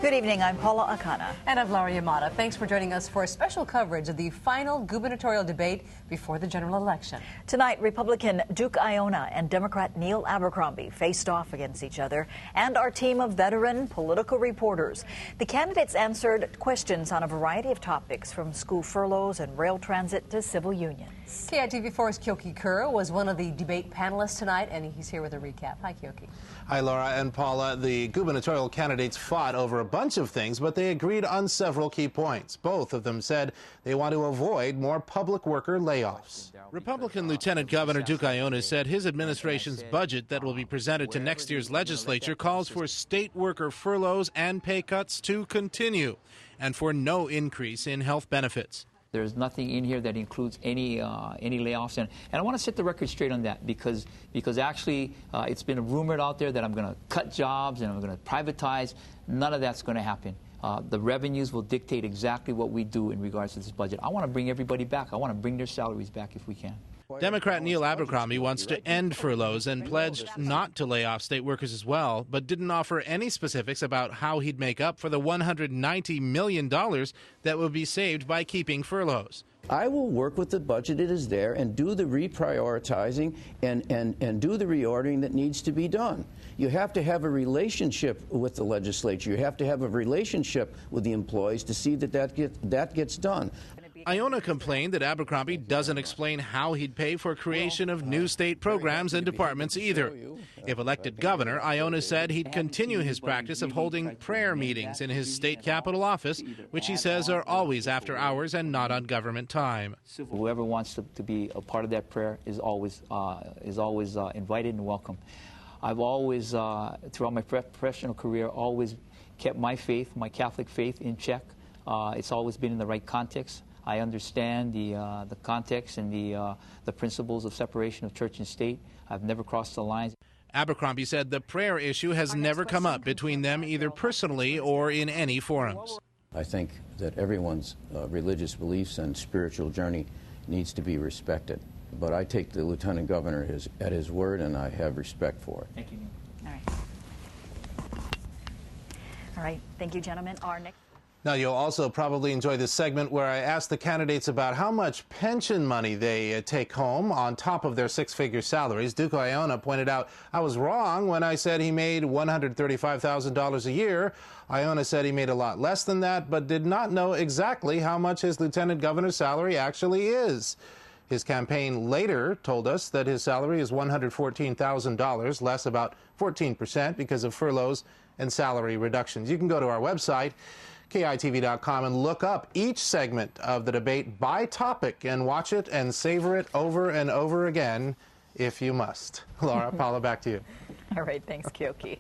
Good evening, I'm Paula Akana. And I'm Laura Yamada. Thanks for joining us for special coverage of the final gubernatorial debate before the general election. Tonight, Republican Duke Iona and Democrat Neil Abercrombie faced off against each other and our team of veteran political reporters. The candidates answered questions on a variety of topics, from school furloughs and rail transit to civil unions. KITV4's Kyoki Kura was one of the debate panelists tonight, and he's here with a recap. Hi, Kyoki. Hi, Laura and Paula. The gubernatorial candidates fought over a bunch of things, but they agreed on several key points. Both of them said they want to avoid more public worker layoffs. Republican Lieutenant Governor Duke Iona said his administration's budget that will be presented to next year's legislature calls for state worker furloughs and pay cuts to continue, and for no increase in health benefits. There's nothing in here that includes any layoffs, and I want to set the record straight on that because actually it's been rumored out there that I'm going to cut jobs and I'm going to privatize. None of that's going to happen. The revenues will dictate exactly what we do in regards to this budget. I want to bring everybody back. I want to bring their salaries back if we can. Democrat Neil Abercrombie wants to end furloughs and pledged not to lay off state workers as well, but didn't offer any specifics about how he'd make up for the $190 million that would be saved by keeping furloughs. I will work with the budget that is there and do the reprioritizing and do the reordering that needs to be done. You have to have a relationship with the legislature. You have to have a relationship with the employees to see that gets done. Iona complained that Abercrombie doesn't explain how he'd pay for creation of new state programs and departments either. If elected governor, Iona said he'd continue his practice of holding prayer meetings in his state capitol office, which he says are always after hours and not on government time. Whoever wants to be a part of that prayer is always invited and welcome. I've always, throughout my professional career, always kept my faith, my Catholic faith, in check. It's always been in the right context. I understand the context and the principles of separation of church and state. I've never crossed the lines. Abercrombie said the prayer issue has never come up between them, either personally or in any forums. I think that everyone's religious beliefs and spiritual journey needs to be respected. But I take the Lieutenant Governor at his word, and I have respect for it. Thank you. All right. All right. Thank you, gentlemen. Our next. Now, you'll also probably enjoy this segment where I ask the candidates about how much pension money they take home on top of their six-figure salaries. Duke Iona pointed out I was wrong when I said he made $135,000 a year. Iona said he made a lot less than that, but did not know exactly how much his lieutenant governor's salary actually is. His campaign later told us that his salary is $114,000, less about 14% because of furloughs and salary reductions. You can go to our website, KITV4, and look up each segment of the debate by topic and watch it and savor it over and over again if you must. Laura, Paula, back to you. All right, thanks, Kyoki.